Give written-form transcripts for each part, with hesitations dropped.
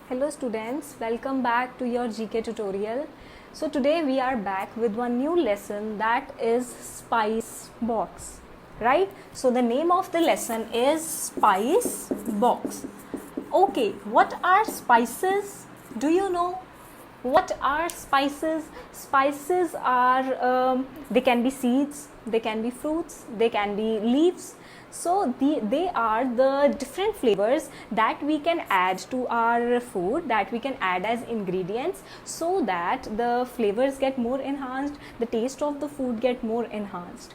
Hello students, welcome back to your GK tutorial. So today we are back with one new lesson, that is Spice Box, right? So the name of the lesson is Spice Box. Okay, what are spices? Do you know? What are spices? Spices are, they can be seeds, they can be fruits, they can be leaves. So they are the different flavors that we can add to our food, that we can add as ingredients, so that the flavors get more enhanced, the taste of the food get more enhanced.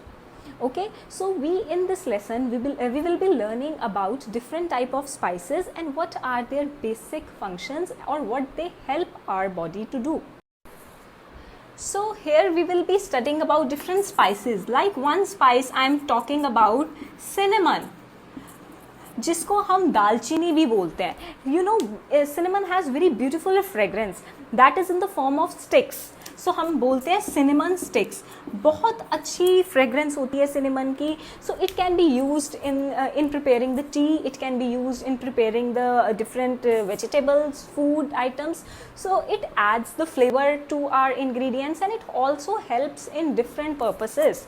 Okay, so we in this lesson we will be learning about different type of spices and what are their basic functions or what they help our body to do. So here we will be studying about different spices. Like one spice I am talking about, cinnamon, जिसको हम दालचीनी भी बोलते हैं. You know, cinnamon has very beautiful fragrance that is in the form of sticks. सो हम बोलते हैं cinnamon sticks. बहुत अच्छी फ्रेगरेंस होती है सिनेमन की. So it can be used in preparing the tea, it can be used in preparing the different vegetables, food items. So it adds the flavour to our ingredients and it also helps in different purposes.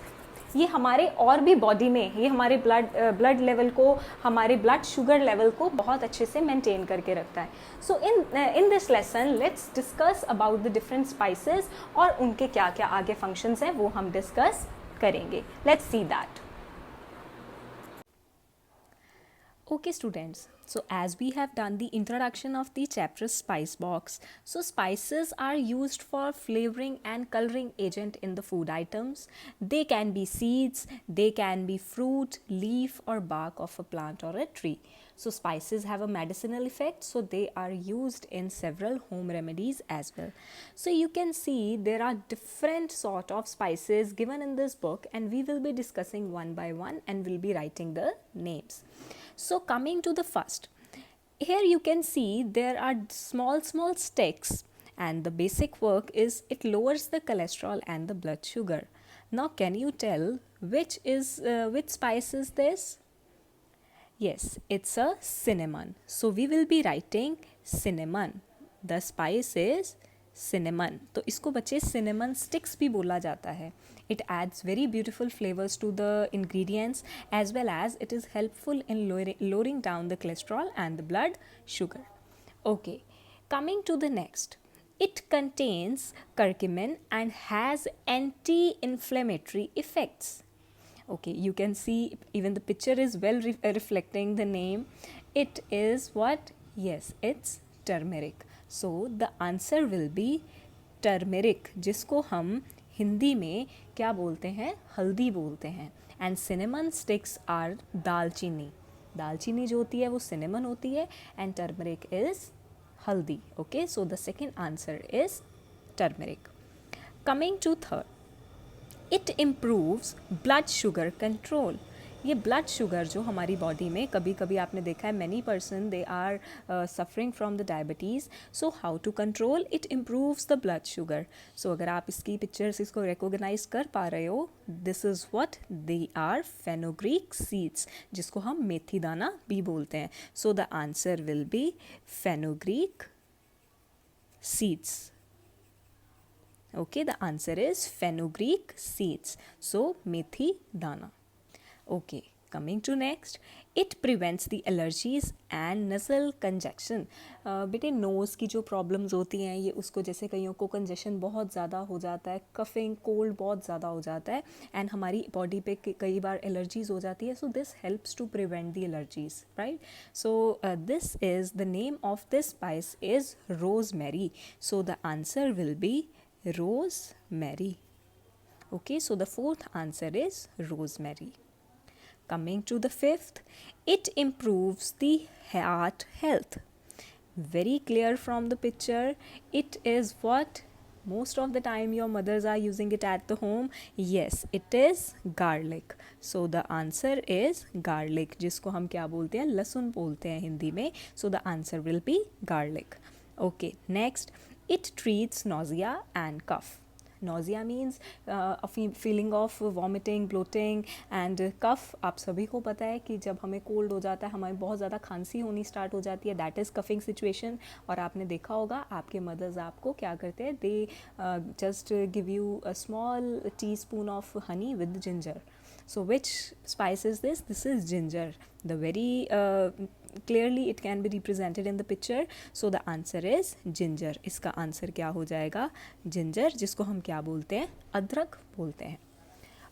ये हमारे और भी body में, ये हमारे blood level को, हमारे blood sugar level को बहुत अच्छे से मेंटेन करके रखता है. So in this lesson let's discuss about the different spices और उनके क्या क्या आगे फंक्शंस हैं वो हम डिस्कस करेंगे. Let's see that. Okay students, so as we have done the introduction of the chapter Spice Box, so spices are used for flavoring and coloring agent in the food items. They can be seeds, they can be fruit, leaf or bark of a plant or a tree. So spices have a medicinal effect, so they are used in several home remedies as well. So you can see there are different sort of spices given in this book and we will be discussing one by one and will be writing the names. So coming to the first, here you can see there are small sticks and the basic work is it lowers the cholesterol and the blood sugar. Now can you tell which spice is this? Yes, it's a cinnamon. So we will be writing cinnamon. The spice is cinnamon. तो इसको बच्चे cinnamon sticks भी बोला जाता है. It adds very beautiful flavors to the ingredients as well as it is helpful in lowering down the cholesterol and the blood sugar. Okay, coming to the next. It contains curcumin and has anti-inflammatory effects. Okay, you can see even the picture is well reflecting the name. It is what? Yes, it's turmeric. So the answer will be turmeric, जिसको हम हिंदी में क्या बोलते हैं? हल्दी बोलते हैं. And cinnamon sticks are दालचीनी. दालचीनी जो होती है वो सिनेमन होती है and turmeric is haldi. Okay, so the second answer is turmeric. Coming to third, it improves blood sugar control. ये ब्लड शुगर जो हमारी बॉडी में, कभी कभी आपने देखा है many person they are suffering from the diabetes. So how to control? It improves the blood sugar. So अगर आप इसकी पिक्चर्स इसको रिकोगनाइज कर पा रहे हो, this is what they are, fenugreek seeds, जिसको हम मेथी दाना भी बोलते हैं. So the answer will be fenugreek seeds. Okay, the answer is fenugreek seeds. So methi dana. Okay, coming to next, it prevents the allergies and nasal congestion. बेटे nose की जो प्रॉब्लम्स होती हैं, ये उसको जैसे कईयों को कंजेशन बहुत ज़्यादा हो जाता है, कफिंग कोल्ड बहुत ज़्यादा हो जाता है एंड हमारी बॉडी पे कई बार एलर्जीज़ हो जाती है. So this helps to prevent the allergies, right? So this is the name of this spice is rosemary. So the answer will be rosemary. Okay, so the fourth answer is rosemary. Coming to the fifth, it improves the heart health. Very clear from the picture. It is what? Most of the time your mothers are using it at the home. Yes, it is garlic. So the answer is garlic, जिसको हम क्या बोलते हैं? लहसुन बोलते हैं हिंदी में. So the answer will be garlic. Okay, next. It treats nausea and cough. nausea means a feeling of vomiting, bloating, and cough. आप सभी को पता है कि जब हमें कोल्ड हो जाता है, हमें बहुत ज़्यादा खांसी होनी स्टार्ट हो जाती है, दैट इज़ कफिंग सिचुएशन. और आपने देखा होगा आपके मदर्स आपको क्या करते हैं, they just give you a small tea spoon of honey with ginger. So which spice is this? This is ginger. The very clearly it can be represented in the picture. So the answer is ginger. इसका answer क्या हो जाएगा? Ginger, जिसको हम क्या बोलते हैं? अदरक बोलते हैं.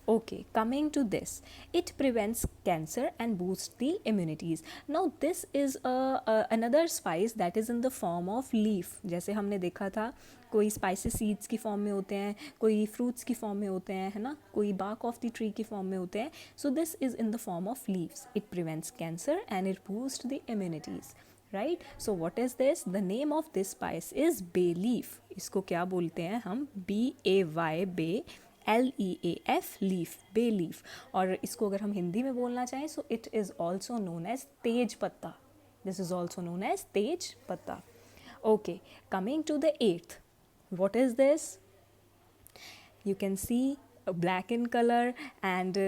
Okay, coming to this, it prevents cancer and boosts the immunities. Now this is another spice that is in the form of leaf. जैसे हमने देखा था, कोई स्पाइसी सीड्स की फॉर्म में होते हैं, कोई फ्रूट्स की फॉर्म में होते हैं, है ना, कोई बार्क ऑफ द ट्री की फॉर्म में होते हैं. So this is in the form of leaves. It prevents cancer and it boost the immunities. Right. So what is this? The name of this spice is bay leaf. इसको क्या बोलते हैं हम? BAY, bay, LEAF, leaf, bay leaf. और इसको अगर हम हिंदी में बोलना चाहें, so it is also known as tej patta. This is also known as tej पत्ता. Okay, coming to the eighth. What is this? You can see black in color, and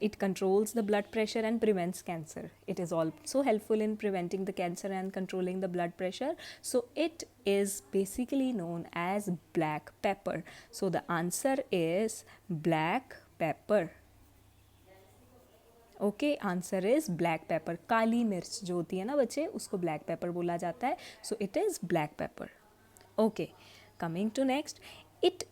it controls the blood pressure and prevents cancer. It is also helpful in preventing the cancer and controlling the blood pressure. So it is basically known as black pepper. So the answer is black pepper. Okay, answer is black pepper. काली मिर्च जो होती है ना बच्चे, उसको black pepper बोला जाता है. So it is black pepper. Okay, coming to next. It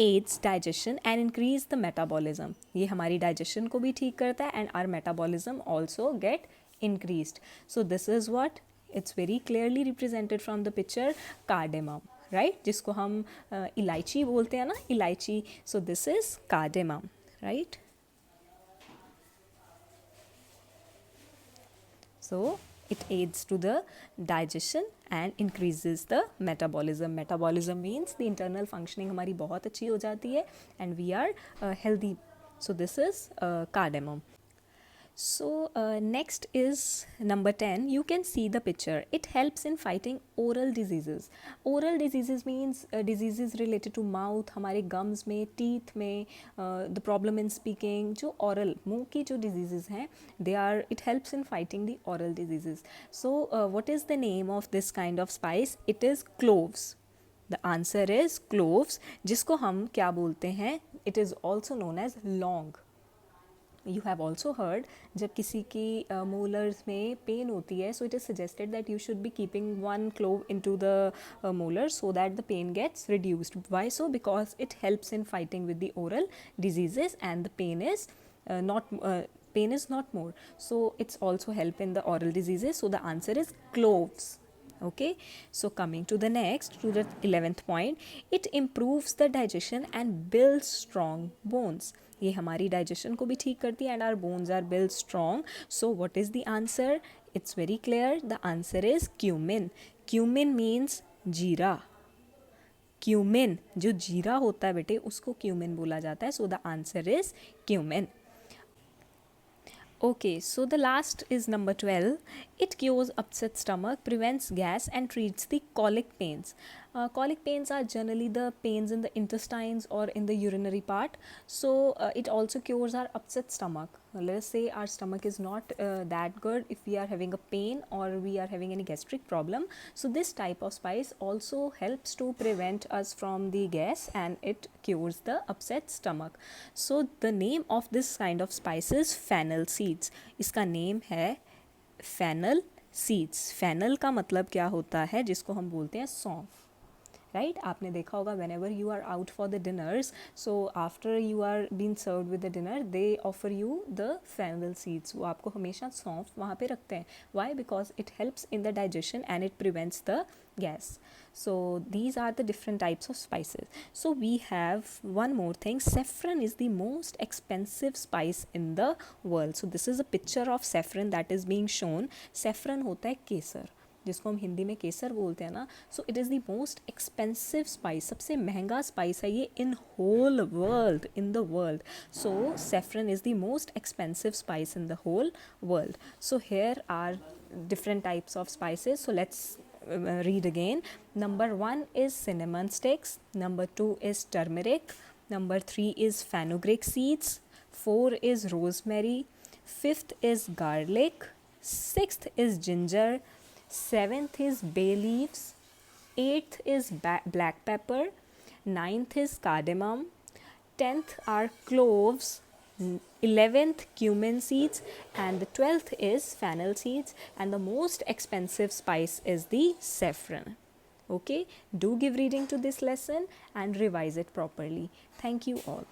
aids digestion and increase the metabolism. ये हमारी डाइजेशन को भी ठीक करता है and our metabolism also get increased. So this is what it's very clearly represented from the picture, cardamom. Right, जिसको हम इलायची बोलते हैं ना, इलायची. So this is cardamom. Right. So it aids to the digestion and increases the metabolism. Metabolism means the internal functioning हमारी बहुत अच्छी हो जाती है and we are healthy. So this is cardamom. So next is number 10. You can see the picture. It helps in fighting oral diseases. Oral diseases means diseases related to mouth, हमारे gums में, teeth में, the problem in speaking. जो oral मुंह की जो diseases हैं, it helps in fighting the oral diseases. So what is the name of this kind of spice? It is cloves. The answer is cloves, जिसको हम क्या बोलते हैं? It is also known as लौंग. You have also heard, जब किसी की molars में pain होती है, so it is suggested that you should be keeping one clove into the molar so that the pain gets reduced. Why so? Because it helps in fighting with the oral diseases and the pain is not more. So it's also help in the oral diseases. So the answer is cloves. Okay, so coming to the next, to the 11th point, it improves the digestion and builds strong bones. ये हमारी digestion को भी ठीक करती है and our bones are build strong. So what is the answer? It's very clear. The answer is cumin. Cumin means jeera. Cumin, जो जीरा होता है बेटे, उसको क्यूमिन बोला जाता है. सो the answer is cumin. Okay, so the last is number 12. It cures upset stomach, prevents gas and treats the colic pains. Colic pains are generally the pains in the intestines or in the urinary part. So it also cures our upset stomach. Let's say our stomach is not that good, if we are having a pain or we are having any gastric problem. So this type of spice also helps to prevent us from the gas and it cures the upset stomach. So the name of this kind of spice is fennel seeds. इसका name है fennel seeds. fennel का मतलब क्या होता है, जिसको हम बोलते हैं सौंफ. राइट, आपने देखा होगा whenever you are out for the dinners, so after you are being served with the dinner, they offer you the fennel seeds. वो आपको हमेशा सौंफ वहाँ पे रखते हैं. Why? Because it helps in the digestion and it prevents the gas. So these are the different types of spices. So we have one more thing. Saffron is the most expensive spice in the world. So this is a picture of saffron that is being shown. Saffron होता है केसर, जिसको हम हिंदी में केसर बोलते हैं ना. So it is the most expensive spice. सबसे महंगा स्पाइस है ये in whole world, in the world. So saffron is the most expensive spice in the whole world. So here are different types of spices. So let's read again. Number 1 is cinnamon sticks. Number 2 is turmeric. Number 3 is fenugreek seeds. 4 is rosemary. 5th is garlic. 6th is ginger. 7th is bay leaves. 8th is black pepper. 9th is cardamom. 10th are cloves. 11th cumin seeds, and the 12th is fennel seeds, and the most expensive spice is the saffron. Okay, do give reading to this lesson and revise it properly. Thank you all.